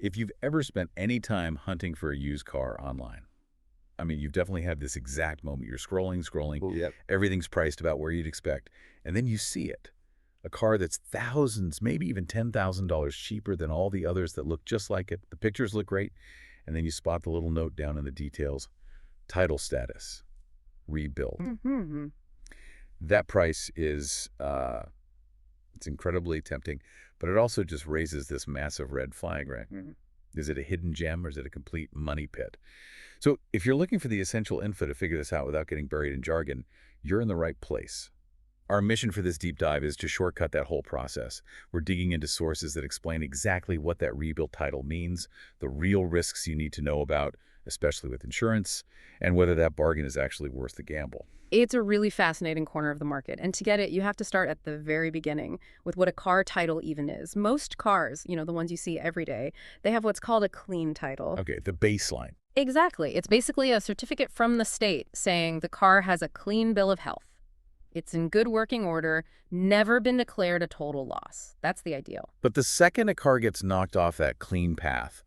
If you've ever spent any time hunting for a used car online, I mean, you've definitely had this exact moment. You're scrolling, Yep. everything's priced about where you'd expect, and then you see it. A car that's thousands, maybe even $10,000 cheaper than all the others that look just like it. The pictures look great, and then you spot the little note down in the details. Title status, rebuilt. Mm-hmm. That price is, it's incredibly tempting, but it also just raises this massive red flag, right? Mm-hmm. Is it a hidden gem or is it a complete money pit? So if you're looking for the essential info to figure this out without getting buried in jargon, you're in the right place. Our mission for this deep dive is to shortcut that whole process. We're digging into sources that explain exactly what that rebuilt title means, the real risks you need to know about, especially with insurance, and whether that bargain is actually worth the gamble. It's a really fascinating corner of the market. And to get it, you have to start at the very beginning with what a car title even is. Most cars, the ones you see every day, they have what's called a clean title. Okay, the baseline. Exactly. It's basically a certificate from the state saying the car has a clean bill of health. It's in good working order, never been declared a total loss. That's the ideal. But the second a car gets knocked off that clean path,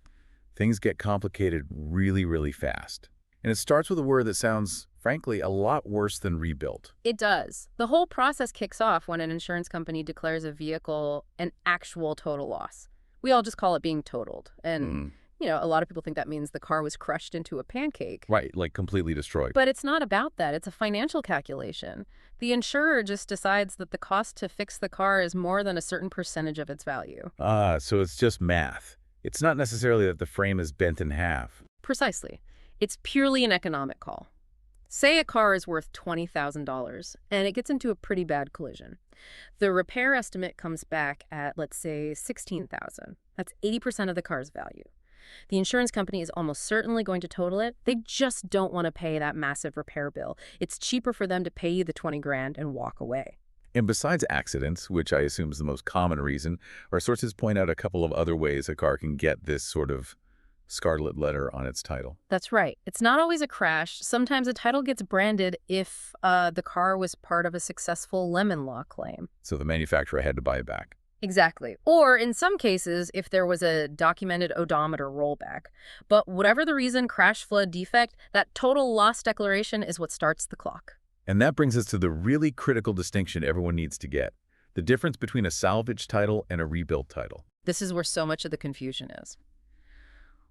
things get complicated really, really fast. And it starts with a word that sounds, frankly, a lot worse than rebuilt. It does. The whole process kicks off when an insurance company declares a vehicle an actual total loss. We all just call it being totaled. And, a lot of people think that means the car was crushed into a pancake. Right, like completely destroyed. But it's not about that. It's a financial calculation. The insurer just decides that the cost to fix the car is more than a certain percentage of its value. So it's just math. It's not necessarily that the frame is bent in half. Precisely. It's purely an economic call. Say a car is worth $20,000 and it gets into a pretty bad collision. The repair estimate comes back at, let's say, $16,000. That's 80% of the car's value. The insurance company is almost certainly going to total it. They just don't want to pay that massive repair bill. It's cheaper for them to pay you the 20 grand and walk away. And besides accidents, which I assume is the most common reason, our sources point out a couple of other ways a car can get this sort of scarlet letter on its title. That's right. It's not always a crash. Sometimes a title gets branded if the car was part of a successful lemon law claim. So the manufacturer had to buy it back. Exactly. Or in some cases, if there was a documented odometer rollback. But whatever the reason, crash, flood, defect, that total loss declaration is what starts the clock. And that brings us to the really critical distinction everyone needs to get. The difference between a salvage title and a rebuilt title. This is where so much of the confusion is.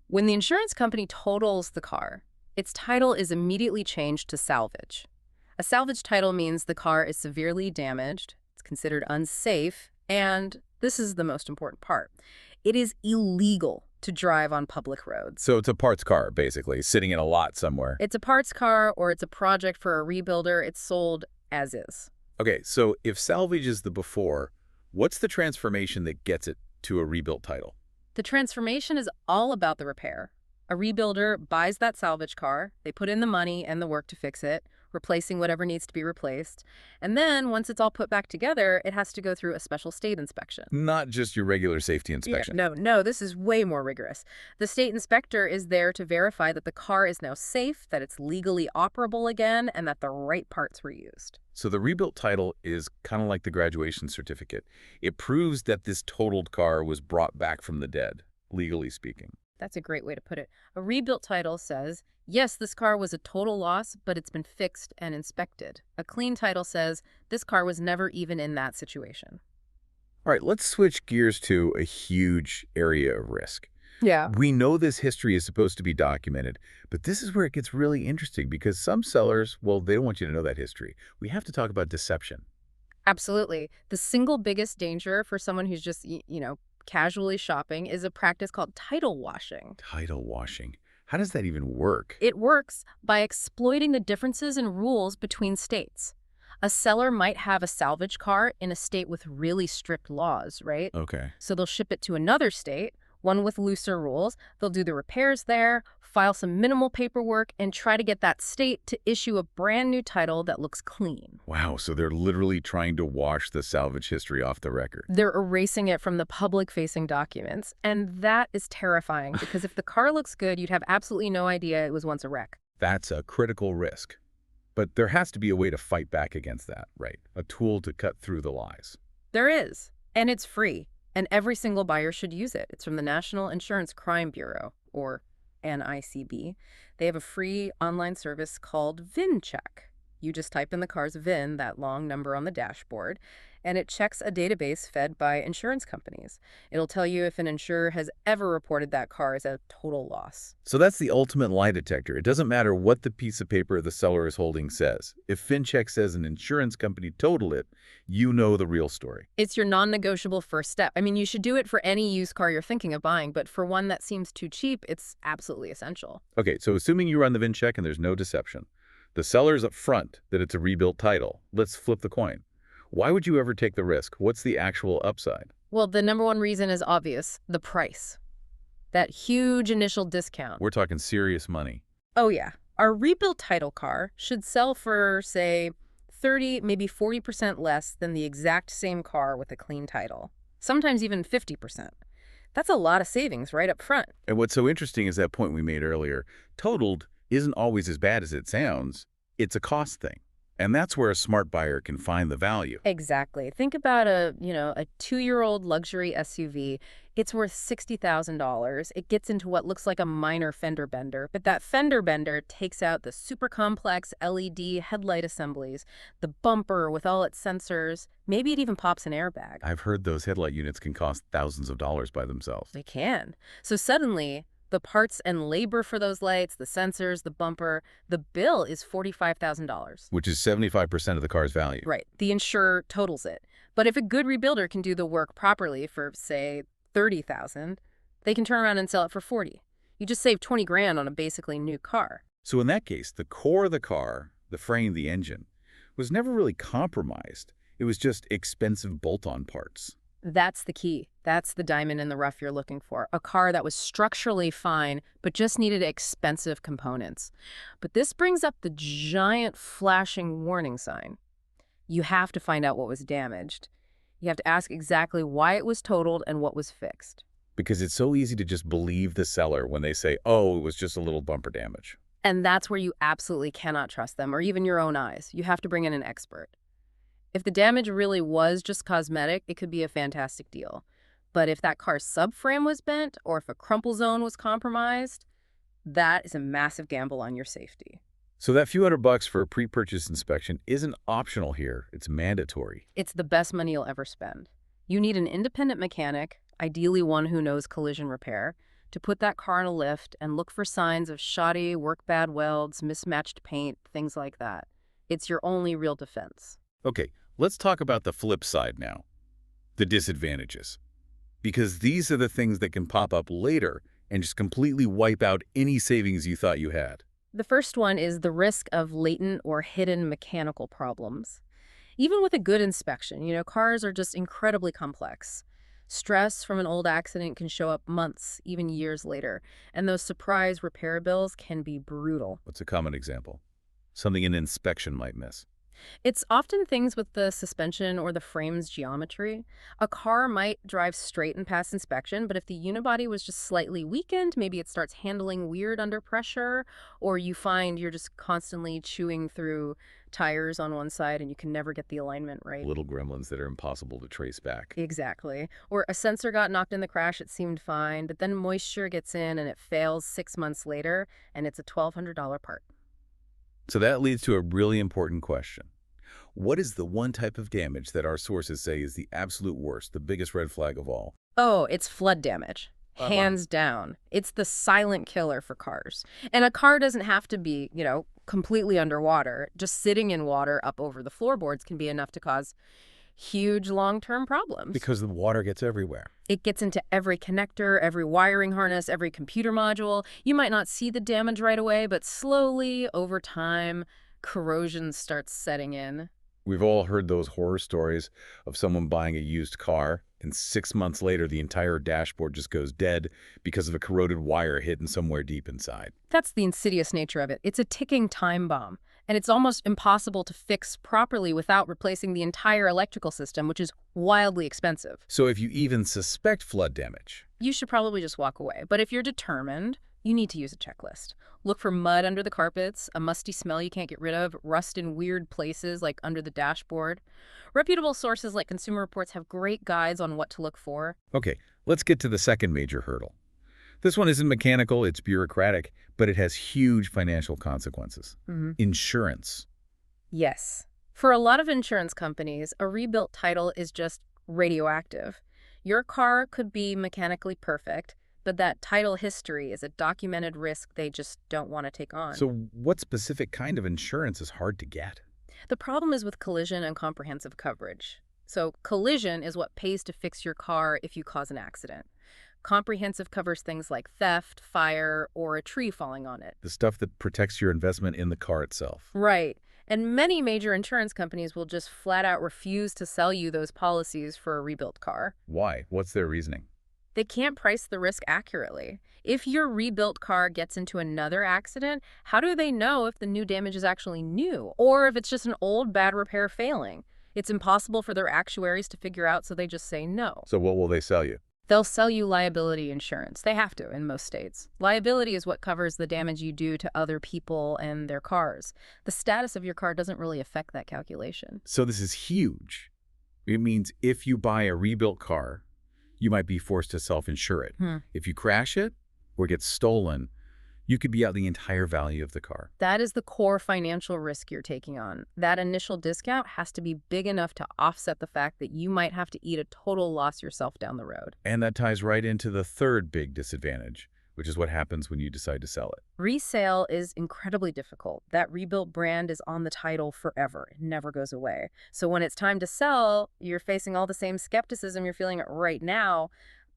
When the insurance company totals the car, its title is immediately changed to salvage. A salvage title means the car is severely damaged, it's considered unsafe, and this is the most important part. It is illegal to drive on public roads. So it's a parts car, basically, sitting in a lot somewhere. It's a parts car or it's a project for a rebuilder. It's sold as is. Okay, so if salvage is the before, what's the transformation that gets it to a rebuilt title? The transformation is all about the repair. A rebuilder buys that salvage car, they put in the money and the work to fix it, replacing whatever needs to be replaced. And then once it's all put back together, it has to go through a special state inspection. Not just your regular safety inspection. Yeah, no, this is way more rigorous. The state inspector is there to verify that the car is now safe, that it's legally operable again, and that the right parts were used. So the rebuilt title is kind of like the graduation certificate. It proves that this totaled car was brought back from the dead, legally speaking. That's a great way to put it. A rebuilt title says, yes, this car was a total loss, but it's been fixed and inspected. A clean title says, this car was never even in that situation. All right, let's switch gears to a huge area of risk. Yeah. We know this history is supposed to be documented, but this is where it gets really interesting because some sellers, well, they don't want you to know that history. We have to talk about deception. Absolutely. The single biggest danger for someone who's just, casually shopping is a practice called title washing. Title washing. How does that even work? It works by exploiting the differences in rules between states. A seller might have a salvage car in a state with really strict laws, right? Okay. So they'll ship it to another state, one with looser rules. They'll do the repairs there, file some minimal paperwork, and try to get that state to issue a brand new title that looks clean. Wow, so they're literally trying to wash the salvage history off the record. They're erasing it from the public-facing documents, and that is terrifying because if the car looks good, you'd have absolutely no idea it was once a wreck. That's a critical risk. But there has to be a way to fight back against that, right? A tool to cut through the lies. There is, and it's free. And every single buyer should use it. It's from the National Insurance Crime Bureau, or NICB. They have a free online service called VIN Check. You just type in the car's VIN, that long number on the dashboard, and it checks a database fed by insurance companies. It'll tell you if an insurer has ever reported that car as a total loss. So that's the ultimate lie detector. It doesn't matter what the piece of paper the seller is holding says. If FinCheck says an insurance company totaled it, you know the real story. It's your non-negotiable first step. I mean, you should do it for any used car you're thinking of buying, but for one that seems too cheap, it's absolutely essential. Okay, so assuming you run the VIN check and there's no deception, the seller's up front that it's a rebuilt title. Let's flip the coin. Why would you ever take the risk? What's the actual upside? Well, the number one reason is obvious, the price. That huge initial discount. We're talking serious money. Oh yeah, our rebuilt title car should sell for, say, 30, maybe 40% less than the exact same car with a clean title. Sometimes even 50%. That's a lot of savings right up front. And what's so interesting is that point we made earlier. Totaled isn't always as bad as it sounds. It's a cost thing. And that's where a smart buyer can find the value. Exactly. Think about a 2-year-old luxury SUV. It's worth $60,000. It gets into what looks like a minor fender bender, but that fender bender takes out the super complex LED headlight assemblies, the bumper with all its sensors. Maybe it even pops an airbag. I've heard those headlight units can cost thousands of dollars by themselves. They can. So suddenly, the parts and labor for those lights, the sensors, the bumper, the bill is $45,000. Which is 75% of the car's value. Right. The insurer totals it. But if a good rebuilder can do the work properly for, say, $30,000, they can turn around and sell it for $40,000. You just save $20,000 on a basically new car. So in that case, the core of the car, the frame, the engine, was never really compromised. It was just expensive bolt-on parts. That's the key. That's the diamond in the rough you're looking for. A car that was structurally fine, but just needed expensive components. But this brings up the giant flashing warning sign. You have to find out what was damaged. You have to ask exactly why it was totaled and what was fixed. Because it's so easy to just believe the seller when they say, oh, it was just a little bumper damage. And that's where you absolutely cannot trust them, or even your own eyes. You have to bring in an expert. If the damage really was just cosmetic, it could be a fantastic deal. But if that car's subframe was bent, or if a crumple zone was compromised, that is a massive gamble on your safety. So that few $100 for a pre-purchase inspection isn't optional here. It's mandatory. It's the best money you'll ever spend. You need an independent mechanic, ideally one who knows collision repair, to put that car in a lift and look for signs of shoddy, work-bad welds, mismatched paint, things like that. It's your only real defense. Okay, let's talk about the flip side now. The disadvantages. Because these are the things that can pop up later and just completely wipe out any savings you thought you had. The first one is the risk of latent or hidden mechanical problems. Even with a good inspection, cars are just incredibly complex. Stress from an old accident can show up months, even years later, and those surprise repair bills can be brutal. What's a common example? Something an inspection might miss. It's often things with the suspension or the frame's geometry. A car might drive straight and pass inspection, but if the unibody was just slightly weakened, maybe it starts handling weird under pressure, or you find you're just constantly chewing through tires on one side and you can never get the alignment right. Little gremlins that are impossible to trace back. Exactly. Or a sensor got knocked in the crash, it seemed fine, but then moisture gets in and it fails 6 months later, and it's a $1,200 part. So that leads to a really important question. What is the one type of damage that our sources say is the absolute worst, the biggest red flag of all? Oh, it's flood damage. Hands down. It's the silent killer for cars. And a car doesn't have to be, completely underwater. Just sitting in water up over the floorboards can be enough to cause huge long-term problems. Because the water gets everywhere. It gets into every connector, every wiring harness, every computer module. You might not see the damage right away, but slowly, over time, corrosion starts setting in. We've all heard those horror stories of someone buying a used car, and 6 months later, the entire dashboard just goes dead because of a corroded wire hidden somewhere deep inside. That's the insidious nature of it. It's a ticking time bomb, and it's almost impossible to fix properly without replacing the entire electrical system, which is wildly expensive. So if you even suspect flood damage, you should probably just walk away. But if you're determined, you need to use a checklist. Look for mud under the carpets, a musty smell you can't get rid of, rust in weird places like under the dashboard. Reputable sources like Consumer Reports have great guides on what to look for. Okay, let's get to the second major hurdle. This one isn't mechanical, it's bureaucratic, but it has huge financial consequences. Insurance. Yes. For a lot of insurance companies, a rebuilt title is just radioactive. Your car could be mechanically perfect, but that title history is a documented risk they just don't want to take on. So what specific kind of insurance is hard to get? The problem is with collision and comprehensive coverage. So collision is what pays to fix your car if you cause an accident. Comprehensive covers things like theft, fire, or a tree falling on it. The stuff that protects your investment in the car itself. Right. And many major insurance companies will just flat out refuse to sell you those policies for a rebuilt car. Why? What's their reasoning? They can't price the risk accurately. If your rebuilt car gets into another accident, how do they know if the new damage is actually new or if it's just an old bad repair failing? It's impossible for their actuaries to figure out, so they just say no. So what will they sell you? They'll sell you liability insurance. They have to in most states. Liability is what covers the damage you do to other people and their cars. The status of your car doesn't really affect that calculation. So this is huge. It means if you buy a rebuilt car, you might be forced to self-insure it. If you crash it or get stolen, you could be out the entire value of the car. That is the core financial risk you're taking on. That initial discount has to be big enough to offset the fact that you might have to eat a total loss yourself down the road. And that ties right into the third big disadvantage, which is what happens when you decide to sell it. Resale is incredibly difficult. That rebuilt brand is on the title forever. It never goes away. So when it's time to sell, you're facing all the same skepticism you're feeling right now,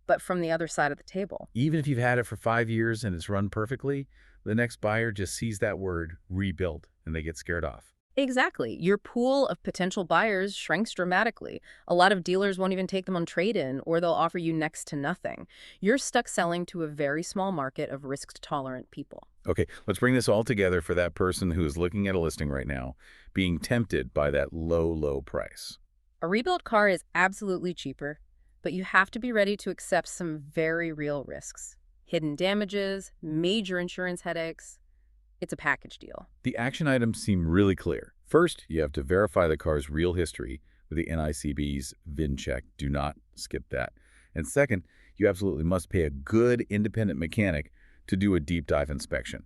but from the other side of the table. Even if you've had it for 5 years and it's run perfectly, the next buyer just sees that word, rebuilt, and they get scared off. Exactly. Your pool of potential buyers shrinks dramatically. A lot of dealers won't even take them on trade-in, or they'll offer you next to nothing. You're stuck selling to a very small market of risk-tolerant people. Okay, let's bring this all together for that person who is looking at a listing right now, being tempted by that low, low price. A rebuilt car is absolutely cheaper, but you have to be ready to accept some very real risks. Hidden damages, major insurance headaches. It's a package deal. The action items seem really clear. First, you have to verify the car's real history with the NICB's VIN check. Do not skip that. And second, you absolutely must pay a good independent mechanic to do a deep dive inspection.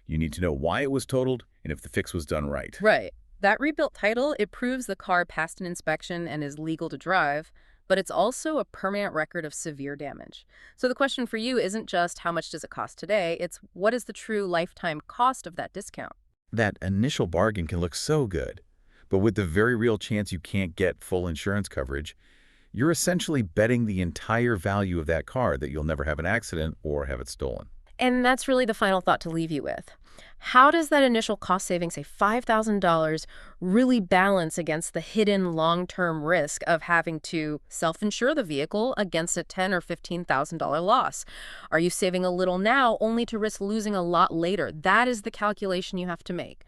You need to know why it was totaled and if the fix was done right. Right. That rebuilt title, it proves the car passed an inspection and is legal to drive, but it's also a permanent record of severe damage. So the question for you isn't just how much does it cost today, it's what is the true lifetime cost of that discount? That initial bargain can look so good, but with the very real chance you can't get full insurance coverage, you're essentially betting the entire value of that car that you'll never have an accident or have it stolen. And that's really the final thought to leave you with. How does that initial cost savings, say $5,000, really balance against the hidden long-term risk of having to self-insure the vehicle against a $10,000 or $15,000 loss? Are you saving a little now only to risk losing a lot later? That is the calculation you have to make.